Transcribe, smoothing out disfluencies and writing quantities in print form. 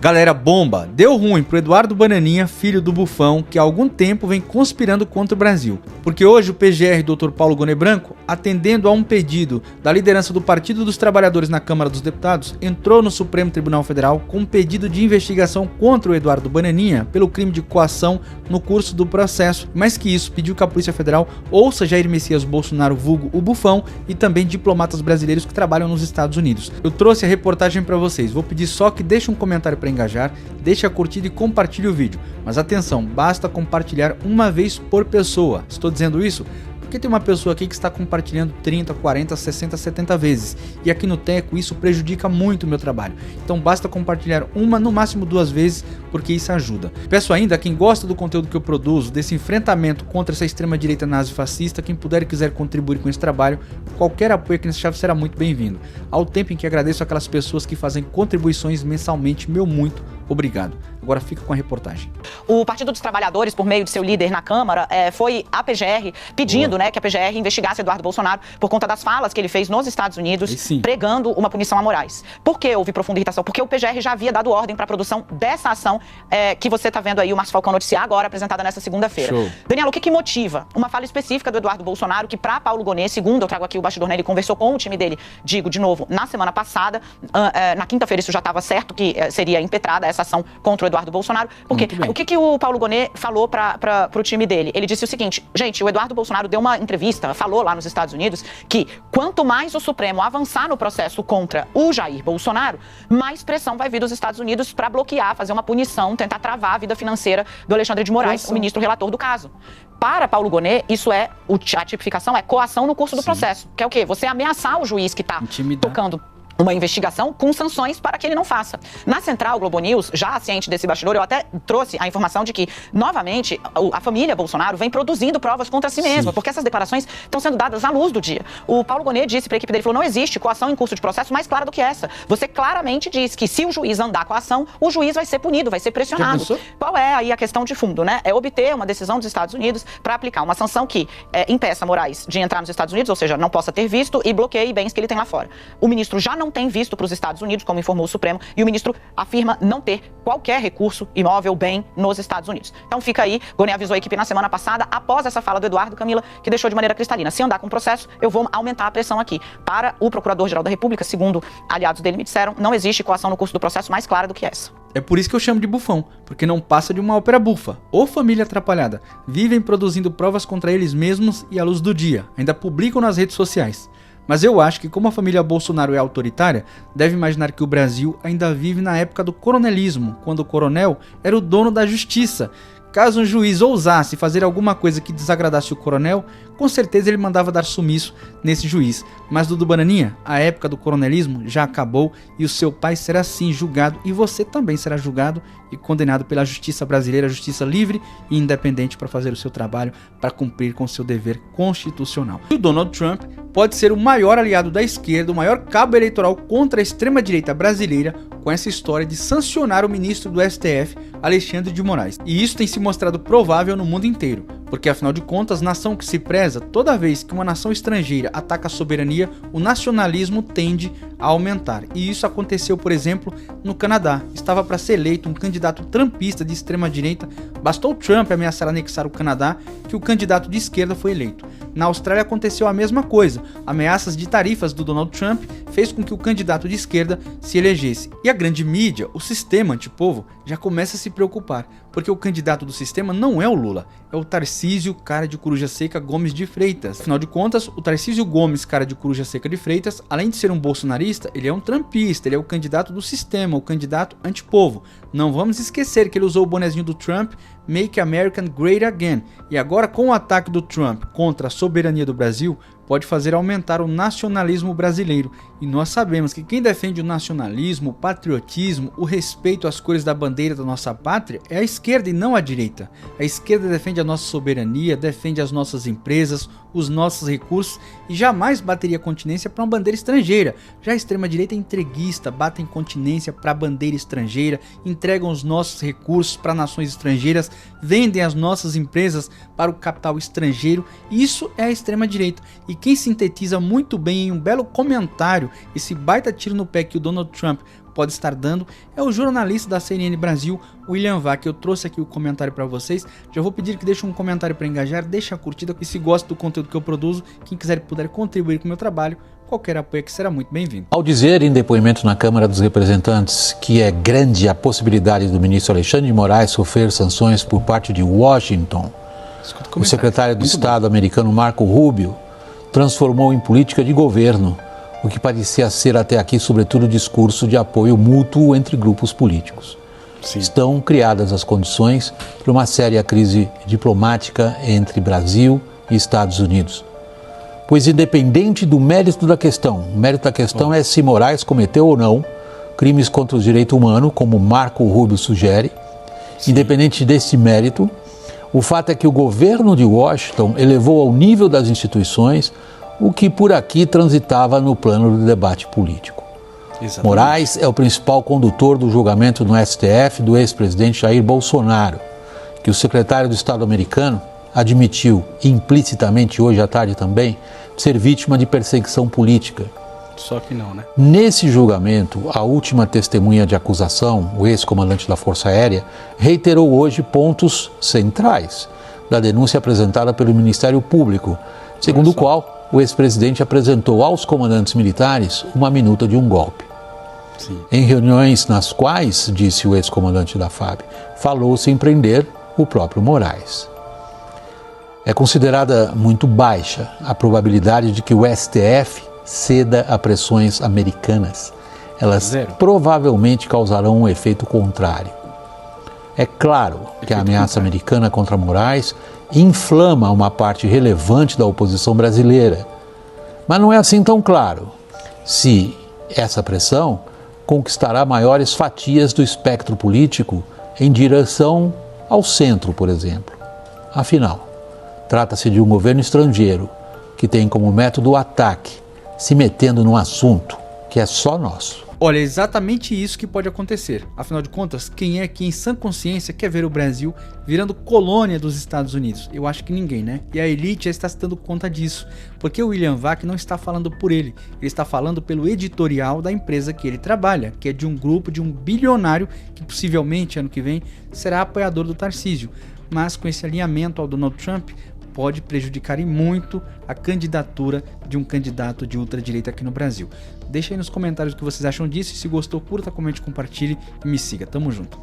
Galera, bomba! Deu ruim pro Eduardo Bananinha, filho do Bufão, que há algum tempo vem conspirando contra o Brasil. Porque hoje o PGR Dr. Paulo Gonet Branco, atendendo a um pedido da liderança do Partido dos Trabalhadores na Câmara dos Deputados, entrou no Supremo Tribunal Federal com um pedido de investigação contra o Eduardo Bananinha pelo crime de coação no curso do processo. Mais que isso, pediu que a Polícia Federal ouça Jair Messias Bolsonaro, vulgo o Bufão, e também diplomatas brasileiros que trabalham nos Estados Unidos. Eu trouxe a reportagem para vocês, vou pedir só que deixe um comentário para engajar, deixe a curtida e compartilhe o vídeo. Mas atenção, basta compartilhar uma vez por pessoa. Estou dizendo isso porque tem uma pessoa aqui que está compartilhando 30, 40, 60, 70 vezes. E aqui no Teco isso prejudica muito o meu trabalho. Então basta compartilhar uma, no máximo 2 vezes, porque isso ajuda. Peço ainda a quem gosta do conteúdo que eu produzo, desse enfrentamento contra essa extrema direita nazi-fascista, quem puder e quiser contribuir com esse trabalho, qualquer apoio aqui nessa chave será muito bem-vindo. Ao tempo em que agradeço aquelas pessoas que fazem contribuições mensalmente, meu muito obrigado. Agora fica com a reportagem. O Partido dos Trabalhadores, por meio de seu líder na Câmara, foi à PGR pedindo que a PGR investigasse Eduardo Bolsonaro por conta das falas que ele fez nos Estados Unidos, pregando uma punição a Moraes. Por que houve profunda irritação? Porque o PGR já havia dado ordem para a produção dessa ação que você está vendo aí o Márcio Falcão noticiar agora, apresentada nessa segunda-feira. Daniela, o que motiva? Uma fala específica do Eduardo Bolsonaro, que para Paulo Gonet, segundo eu trago aqui o bastidor, né, ele conversou com o time dele, digo de novo, na semana passada, na quinta-feira isso já estava certo que seria impetrada essa ação contra o Eduardo Bolsonaro, porque o que o Paulo Gonet falou para o time dele? Ele disse o seguinte: gente, o Eduardo Bolsonaro deu uma entrevista, falou lá nos Estados Unidos que quanto mais o Supremo avançar no processo contra o Jair Bolsonaro, mais pressão vai vir dos Estados Unidos para bloquear, fazer uma punição, tentar travar a vida financeira do Alexandre de Moraes, o ministro relator do caso. Para Paulo Gonet, isso a tipificação é coação no curso do processo, que é o quê? Você ameaçar o juiz que está tocando uma investigação com sanções para que ele não faça. Na Central Globo News, já ciente desse bastidor, eu até trouxe a informação de que, novamente, a família Bolsonaro vem produzindo provas contra si mesma, porque essas declarações estão sendo dadas à luz do dia. O Paulo Gonet disse para a equipe dele, falou, não existe coação em curso de processo mais clara do que essa. Você claramente diz que se o juiz andar com a ação, o juiz vai ser punido, vai ser pressionado. Qual é aí a questão de fundo, né? É obter uma decisão dos Estados Unidos para aplicar uma sanção que impeça Moraes de entrar nos Estados Unidos, ou seja, não possa ter visto e bloqueie bens que ele tem lá fora. O ministro já não tem visto para os Estados Unidos, como informou o Supremo, e o ministro afirma não ter qualquer recurso, imóvel, bem nos Estados Unidos. Então fica aí, Gonet avisou a equipe na semana passada, após essa fala do Eduardo, Camila, que deixou de maneira cristalina: se andar com o processo, eu vou aumentar a pressão aqui. Para o Procurador-Geral da República, segundo aliados dele me disseram, não existe coação no curso do processo mais clara do que essa. É por isso que eu chamo de bufão, porque não passa de uma ópera bufa, ou família atrapalhada. Vivem produzindo provas contra eles mesmos e à luz do dia, ainda publicam nas redes sociais. Mas eu acho que, como a família Bolsonaro é autoritária, deve imaginar que o Brasil ainda vive na época do coronelismo, quando o coronel era o dono da justiça. Caso um juiz ousasse fazer alguma coisa que desagradasse o coronel, com certeza ele mandava dar sumiço nesse juiz. Mas Dudu Bananinha, a época do coronelismo já acabou e o seu pai será sim julgado e você também será julgado e condenado pela justiça brasileira, justiça livre e independente para fazer o seu trabalho, para cumprir com seu dever constitucional. E o Donald Trump pode ser o maior aliado da esquerda, o maior cabo eleitoral contra a extrema-direita brasileira, com essa história de sancionar o ministro do STF, Alexandre de Moraes. E isso tem se mostrado provável no mundo inteiro, porque afinal de contas, nação que se preza, toda vez que uma nação estrangeira ataca a soberania, o nacionalismo tende a aumentar. E isso aconteceu, por exemplo, no Canadá. Estava para ser eleito um candidato trumpista de extrema-direita, bastou Trump ameaçar anexar o Canadá que o candidato de esquerda foi eleito. Na Austrália aconteceu a mesma coisa. Ameaças de tarifas do Donald Trump fez com que o candidato de esquerda se elegesse. E a grande mídia, o sistema antipovo, já começa a se preocupar, porque o candidato do sistema não é o Lula, é o Tarcísio cara de coruja seca Gomes de Freitas. Afinal de contas, o Tarcísio Gomes cara de coruja seca de Freitas, além de ser um bolsonarista, ele é um trumpista, ele é o candidato do sistema, o candidato antipovo. Não vamos esquecer que ele usou o bonezinho do Trump, Make America Great Again, e agora com o ataque do Trump contra a soberania do Brasil, pode fazer aumentar o nacionalismo brasileiro. E nós sabemos que quem defende o nacionalismo, o patriotismo, o respeito às cores da bandeira da nossa pátria é a esquerda e não a direita. A esquerda defende a nossa soberania, defende as nossas empresas, os nossos recursos e jamais bateria continência para uma bandeira estrangeira. Já a extrema-direita é entreguista, batem continência para a bandeira estrangeira, entregam os nossos recursos para nações estrangeiras, vendem as nossas empresas para o capital estrangeiro. Isso é a extrema-direita. E quem sintetiza muito bem em um belo comentário esse baita tiro no pé que o Donald Trump pode estar dando é o jornalista da CNN Brasil, William Vac. Eu trouxe aqui o comentário para vocês. Já vou pedir que deixem um comentário para engajar, deixa a curtida e se gosta do conteúdo que eu produzo, quem quiser e puder contribuir com o meu trabalho, qualquer apoio que será muito bem-vindo. Ao dizer em depoimento na Câmara dos Representantes que é grande a possibilidade do ministro Alexandre de Moraes sofrer sanções por parte de Washington, o secretário de Estado americano Marco Rubio transformou em política de governo o que parecia ser até aqui, sobretudo, discurso de apoio mútuo entre grupos políticos. Sim. Estão criadas as condições para uma séria crise diplomática entre Brasil e Estados Unidos. Pois, independente do mérito da questão, o mérito da questão é se Moraes cometeu ou não crimes contra o direito humano, como Marco Rubio sugere. Sim. Independente desse mérito, o fato é que o governo de Washington elevou ao nível das instituições o que por aqui transitava no plano do debate político. Exatamente. Moraes é o principal condutor do julgamento no STF do ex-presidente Jair Bolsonaro, que o secretário de Estado americano admitiu implicitamente hoje à tarde também ser vítima de perseguição política. Só que não, né? Nesse julgamento, a última testemunha de acusação, o ex-comandante da Força Aérea, reiterou hoje pontos centrais da denúncia apresentada pelo Ministério Público, segundo o qual o ex-presidente apresentou aos comandantes militares uma minuta de um golpe. Sim. Em reuniões nas quais, disse o ex-comandante da FAB, falou-se em prender o próprio Moraes. É considerada muito baixa a probabilidade de que o STF ceda a pressões americanas. Elas provavelmente causarão um efeito contrário. É claro que a ameaça americana contra Moraes inflama uma parte relevante da oposição brasileira, mas não é assim tão claro se essa pressão conquistará maiores fatias do espectro político em direção ao centro, por exemplo. Afinal, trata-se de um governo estrangeiro que tem como método o ataque, se metendo num assunto que é só nosso. Olha, é exatamente isso que pode acontecer. Afinal de contas, quem é que em sã consciência quer ver o Brasil virando colônia dos Estados Unidos? Eu acho que ninguém, né? E a elite já está se dando conta disso, porque o William Vac não está falando por ele está falando pelo editorial da empresa que ele trabalha, que é de um grupo de um bilionário que possivelmente ano que vem será apoiador do Tarcísio, mas com esse alinhamento ao Donald Trump, pode prejudicar e muito a candidatura de um candidato de ultradireita aqui no Brasil. Deixa aí nos comentários o que vocês acham disso e se gostou, curta, comente, compartilhe e me siga. Tamo junto.